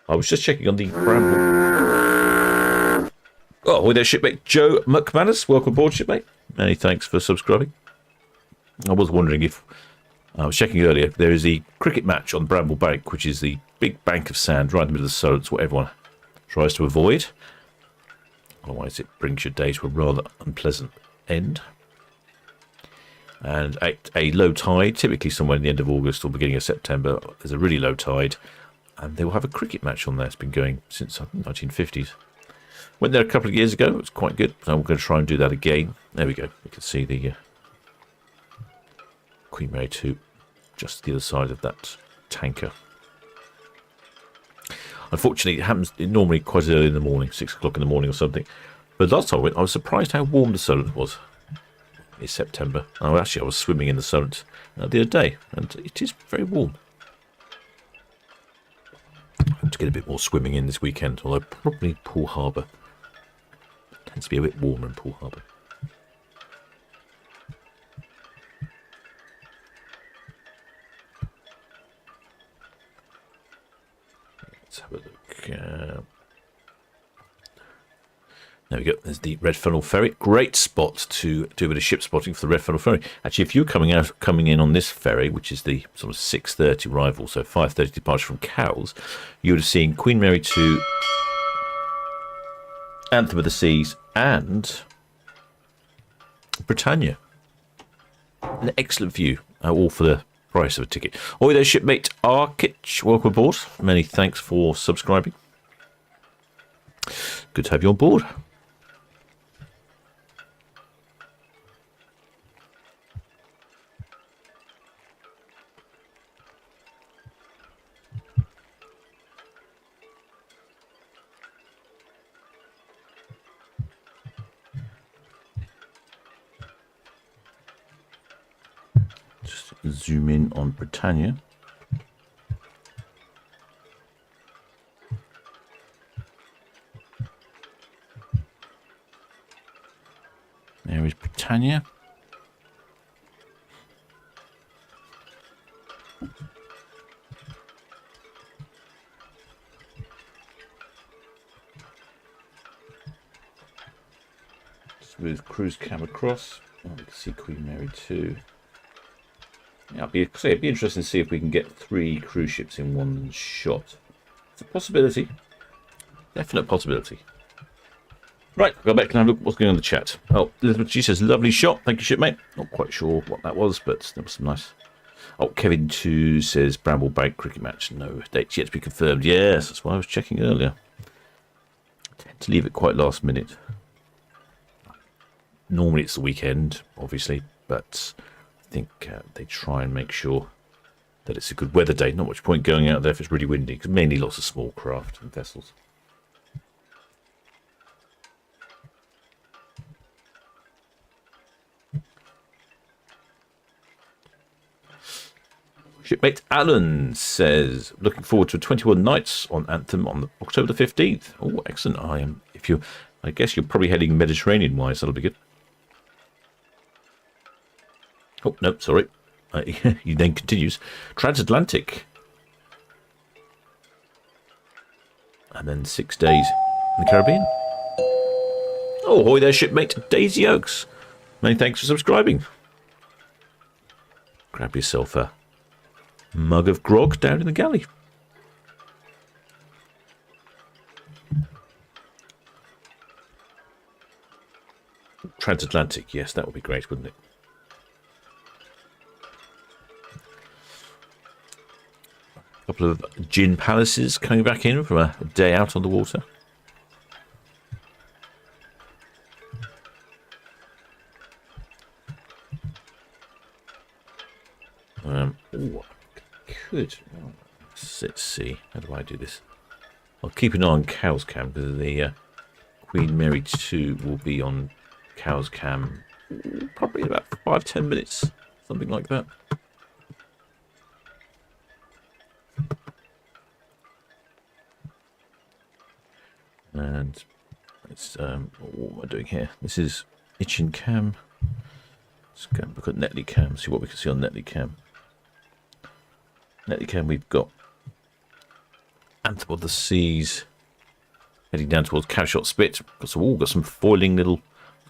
S1: I was just checking on the Bramble. Oh, with their shipmate Joe McManus. Welcome aboard, shipmate. Many thanks for subscribing. I was wondering if, I was checking earlier, there is a cricket match on Bramble Bank, which is the big bank of sand right in the middle of the Solent, what everyone tries to avoid. Otherwise it brings your day to a rather unpleasant end. And at a low tide, typically somewhere in the end of August or beginning of September, there's a really low tide, and they will have a cricket match on there. It's been going since the 1950s. Went there a couple of years ago, it was quite good, so I'm going to try and do that again. There we go, you can see the Queen Mary 2 just the other side of that tanker. Unfortunately, it happens normally quite early in the morning, 6 o'clock in the morning or something. But last time I went, I was surprised how warm the Solent was. It's September. Oh, actually, I was swimming in the Solent the other day, and it is very warm. I hope to get a bit more swimming in this weekend, although probably Poole Harbour tends to be a bit warmer in Poole Harbour. Let's have a look. There we go. There's the Red Funnel Ferry. Great spot to do a bit of ship spotting for the Red Funnel Ferry. Actually, if you're coming in on this ferry, which is the sort of 6:30 arrival, so 5:30 departure from Cowes, you would have seen Queen Mary 2, Anthem of the Seas, and Britannia. An excellent view, all for the price of a ticket. Oi there, shipmate Arkitch. Welcome aboard. Many thanks for subscribing. Good to have you on board. Just zoom in on Britannia. There is Britannia. Smooth cruise cam across. Oh, we can see Queen Mary 2. Yeah, it'd be interesting to see if we can get 3 cruise ships in one shot. It's a possibility. Definite possibility. Right, go back and have a look at what's going on in the chat. Oh, Elizabeth G says, lovely shot. Thank you, shipmate. Not quite sure what that was, but that was some nice. Oh, Kevin 2 says, Bramble Bank cricket match. No dates yet to be confirmed. Yes, that's why I was checking earlier. I tend to leave it quite last minute. Normally it's the weekend, obviously, but I think they try and make sure that it's a good weather day. Not much point going out there if it's really windy, because mainly lots of small craft and vessels. Shipmate Alan says, looking forward to 21 nights on Anthem on October the 15th. Oh, excellent. I guess you're probably heading Mediterranean wise. That'll be good. Oh, no, sorry. He then continues. Transatlantic. And then 6 days in the Caribbean. Oh, ahoy there, shipmate Daisy Oaks. Many thanks for subscribing. Grab yourself a mug of grog down in the galley. Transatlantic, yes, that would be great, wouldn't it? A couple of gin palaces coming back in from a day out on the water. Let's see. How do I do this? I'll keep an eye on Cowes Cam because the Queen Mary 2 will be on Cowes Cam probably in about 5-10 minutes, something like that. And it's what am I doing here? This is Itching Cam. Let's go and look at Netley Cam, see what we can see on Netley Cam. Netley Cam, we've got Anthem of the Seas heading down towards Cowshot Spit. Got some foiling little,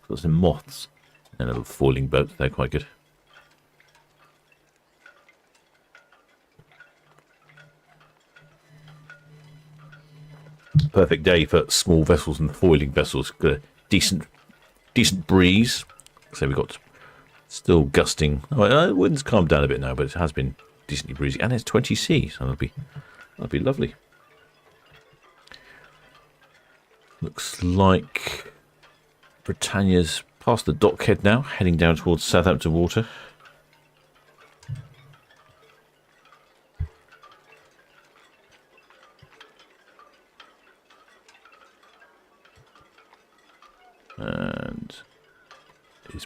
S1: got some moths and a little foiling boat. They're quite good. Perfect day for small vessels and foiling vessels. Got a decent breeze. So we've got still gusting. Oh, the wind's calmed down a bit now, but it has been decently breezy, and it's 20 C, so that'll be lovely. Looks like Britannia's past the dockhead now, heading down towards Southampton water. And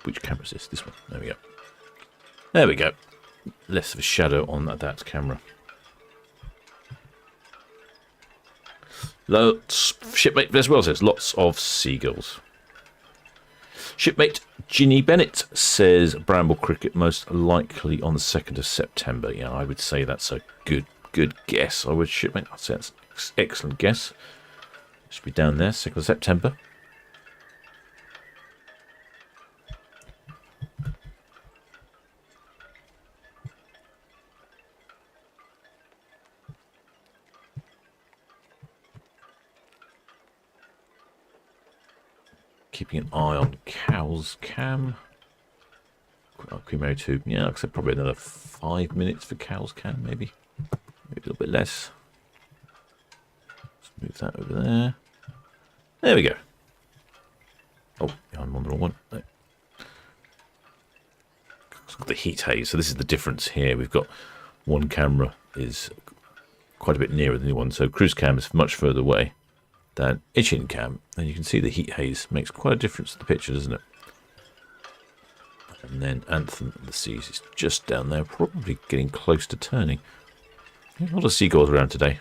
S1: which camera is this? This one. There we go. There we go. Less of a shadow on that camera. Lots, shipmate as well says, lots of seagulls. Shipmate Ginny Bennett says Bramble cricket most likely on the 2nd of September. Yeah, I would say that's a good guess. I would, shipmate. I'd say that's an excellent guess. Should be down there, 2nd of September. keeping an eye on Cow's Cam. Queen Mary 2. Yeah, like I said, probably another 5 minutes for Cow's Cam, maybe. Maybe a little bit less. Let's move that over there. There we go. Oh, I'm on the wrong one. No. It's got the heat haze. So this is the difference here. We've got one camera is quite a bit nearer than the one. So cruise cam is much further away than itching cam. And you can see the heat haze makes quite a difference to the picture, doesn't it? And then Anthem of the Seas is just down there, probably getting close to turning. A lot of seagulls around today.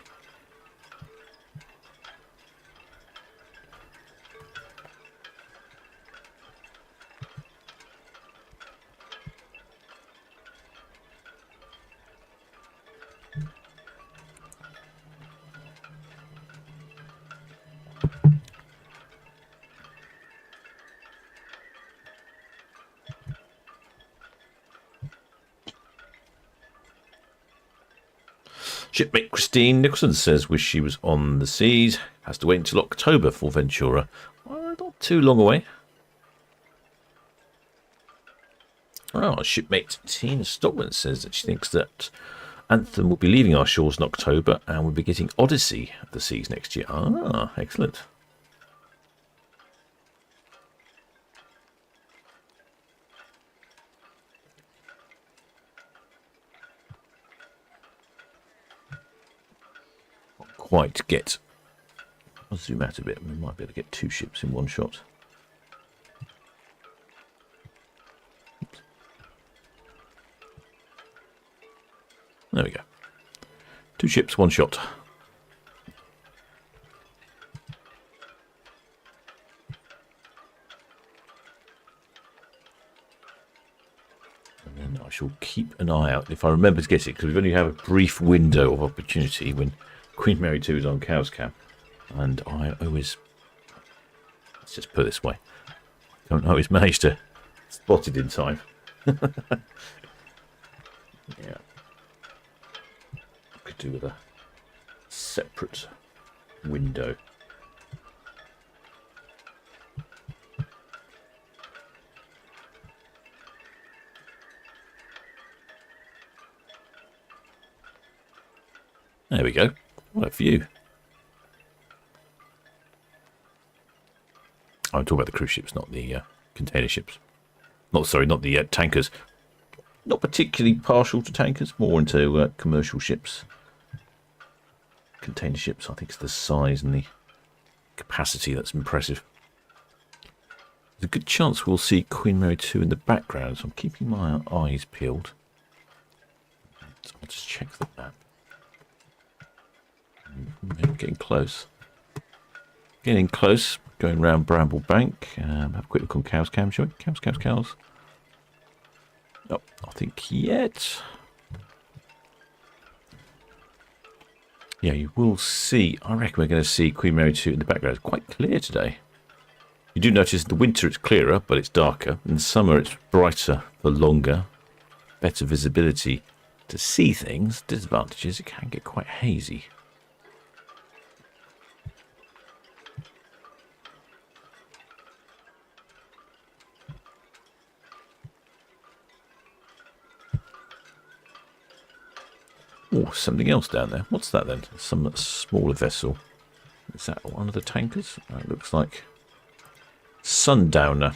S1: Shipmate Christine Nicholson says, wish she was on the seas. Has to wait until October for Ventura. Well, not too long away. Oh, shipmate Tina Stockman says that she thinks that Anthem will be leaving our shores in October and we'll be getting Odyssey of the Seas next year. Ah, excellent. Quite get. I'll zoom out a bit. We might be able to get 2 ships in one shot. Oops. There we go. 2 ships, 1 shot. And then I shall keep an eye out if I remember to get it, because we've only had a brief window of opportunity when Queen Mary 2 is on Cow's Cam, and I always, let's just put it this way, don't always manage to spot it in time. Yeah, could do with a separate window. There we go. What a view. I'm talking about the cruise ships, not the container ships. Not the tankers. Not particularly partial to tankers, more into commercial ships. Container ships, I think it's the size and the capacity that's impressive. There's a good chance we'll see Queen Mary 2 in the background, so I'm keeping my eyes peeled. So I'll just check the map. Getting close. Getting close. Going round Bramble Bank. Have a quick look on Cow's Cam, shall we? Cows. Oh, I think yet. Yeah, you will see. I reckon we're going to see Queen Mary 2 in the background. It's quite clear today. You do notice in the winter it's clearer, but it's darker. In the summer it's brighter for longer. Better visibility to see things. Disadvantages, it can get quite hazy. Oh, something else down there. What's that then? Some smaller vessel. Is that one of the tankers? It looks like Sundowner.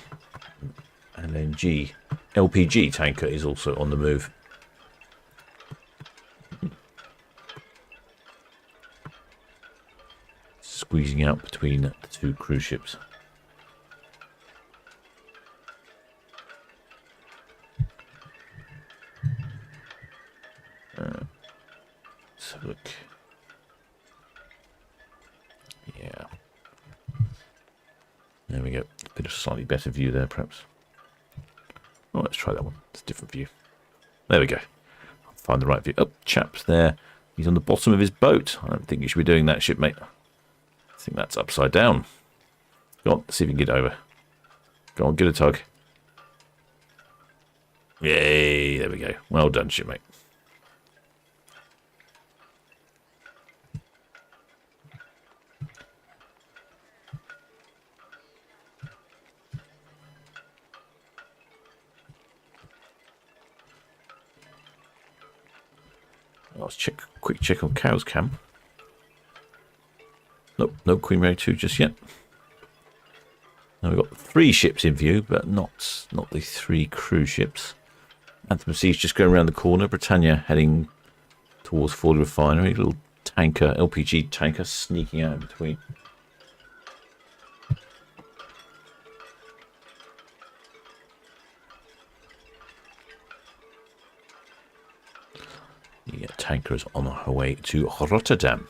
S1: LPG tanker is also on the move. Squeezing out between the 2 cruise ships. Let's have a look. Yeah. There we go. A bit of a slightly better view there, perhaps. Oh, let's try that one. It's a different view. There we go. I'll find the right view. Oh, chap's there. He's on the bottom of his boat. I don't think you should be doing that, shipmate. I think that's upside down. Go on, see if you can get over. Go on, get a tug. Yay, there we go. Well done, shipmate. Let's check. Quick check on Cow's Cam. Nope, no Queen Mary 2 just yet. Now we've got 3 ships in view, but not the 3 cruise ships. Anthem of Seas just going around the corner. Britannia heading towards Ford Refinery. Little tanker, LPG tanker, sneaking out in between. The tanker is on her way to Rotterdam.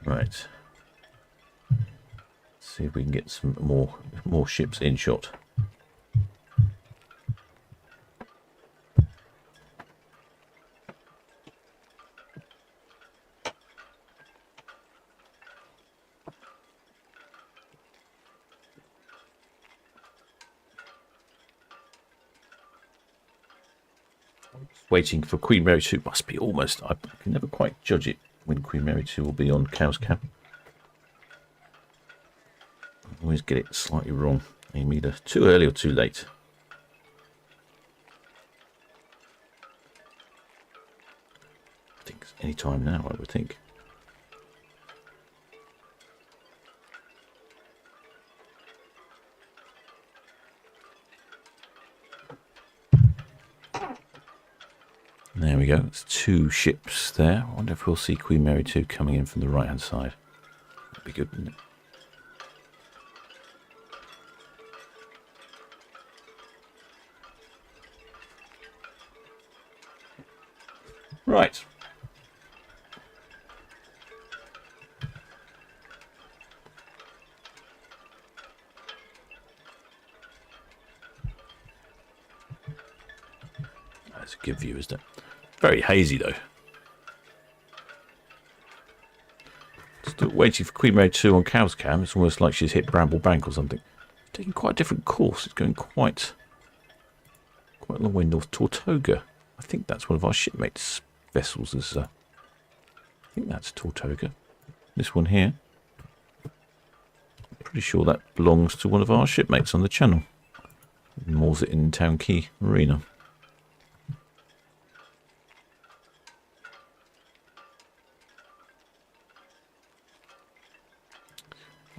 S1: Right. Let's see if we can get some more ships in shot. Waiting for Queen Mary 2. Must be almost. I can never quite judge it when Queen Mary 2 will be on Cow's Cam. I always get it slightly wrong. I'm either too early or too late. I think it's any time now, I would think. There we go. It's 2 ships there. I wonder if we'll see Queen Mary 2 coming in from the right-hand side. That'd be good, wouldn't it? Right. That's a good view, isn't it? Very hazy, though. Still waiting for Queen Mary 2 on Cow's Cam. It's almost like she's hit Bramble Bank or something. It's taking quite a different course. It's going quite a long way north. Tortuga. I think that's one of our shipmates' vessels. I think that's Tortuga. This one here. I'm pretty sure that belongs to one of our shipmates on the channel. Moors it in Town Quay Marina.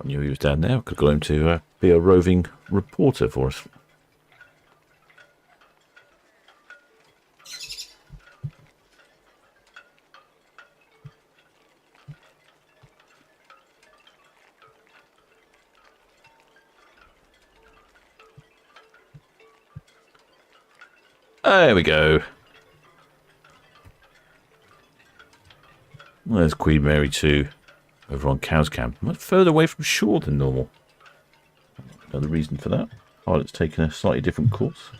S1: I knew he was down there. I could have got him to be a roving reporter for us. There we go. Well, there's Queen Mary 2 over on Cow's Cam. Much further away from shore than normal. Another reason for that. Pilot's taken a slightly different course.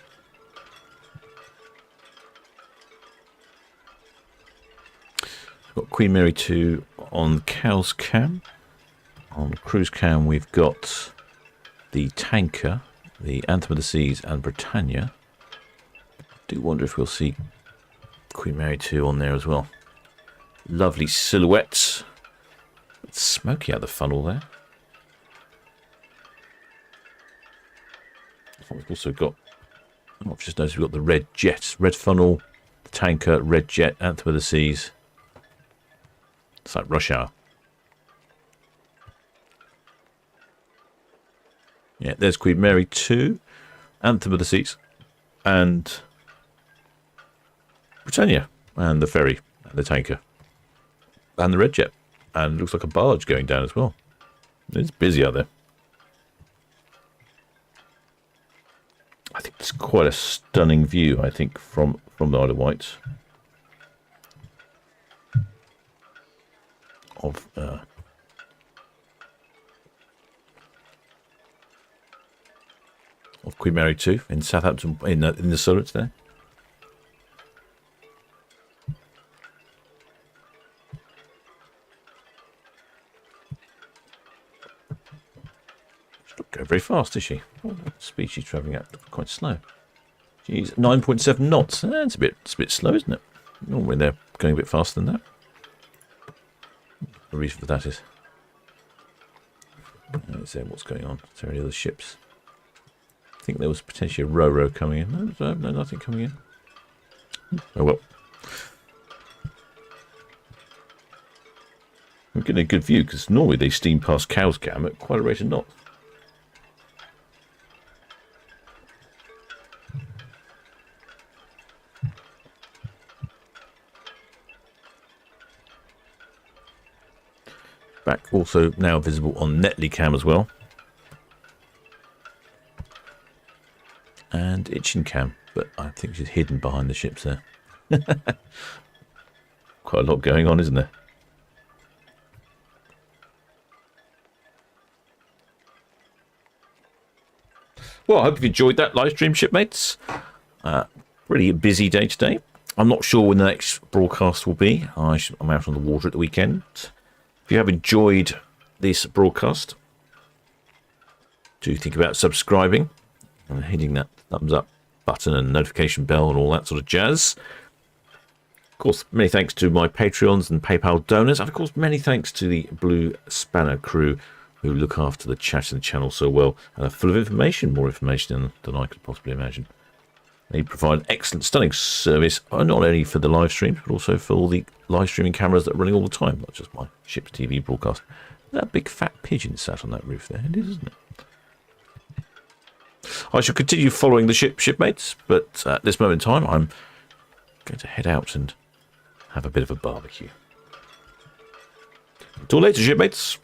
S1: We've got Queen Mary 2 on Cow's Cam. On Cruise Cam, we've got the tanker, the Anthem of the Seas, and Britannia. I do wonder if we'll see Queen Mary 2 on there as well. Lovely silhouettes. It's smoky out the funnel there. We've also got, I've just noticed we've got the red jet, red funnel, the tanker, red jet, Anthem of the Seas. It's like rush hour. Yeah, there's Queen Mary 2, Anthem of the Seas, and Britannia, and the ferry, and the tanker, and the red jet, and it looks like a barge going down as well. It's busy out there. I think it's quite a stunning view, I think, from the Isle of Wight. Of Queen Mary 2 in Southampton, in the Solent there. Just look over very fast, is she? What speed she's travelling at? Quite slow. She's 9.7 knots. It's a bit slow, isn't it? Normally they're going a bit faster than that. The reason for that is... Is there what's going on? Is there any other ships? I think there was potentially a ro-ro coming in. No, nothing coming in. Oh well. I'm getting a good view because normally they steam past Cowscam at quite a rate of knots. Back also now visible on Netley Cam as well. And Itching Cam, but I think she's hidden behind the ships there. Quite a lot going on, isn't there? Well, I hope you've enjoyed that live stream, shipmates. Pretty busy day today. I'm not sure when the next broadcast will be. I'm out on the water at the weekend. If you have enjoyed this broadcast, do think about subscribing and hitting that thumbs up button and notification bell and all that sort of jazz. Of course, many thanks to my Patreons and PayPal donors. And of course, many thanks to the Blue Spanner crew who look after the chat and the channel so well and are full of information, more information than I could possibly imagine. They provide an excellent, stunning service, not only for the live streams, but also for all the live streaming cameras that are running all the time, not just my Ships TV broadcast. That big fat pigeon sat on that roof there, it is, isn't it? I shall continue following the shipmates, but at this moment in time, I'm going to head out and have a bit of a barbecue. Until later, shipmates.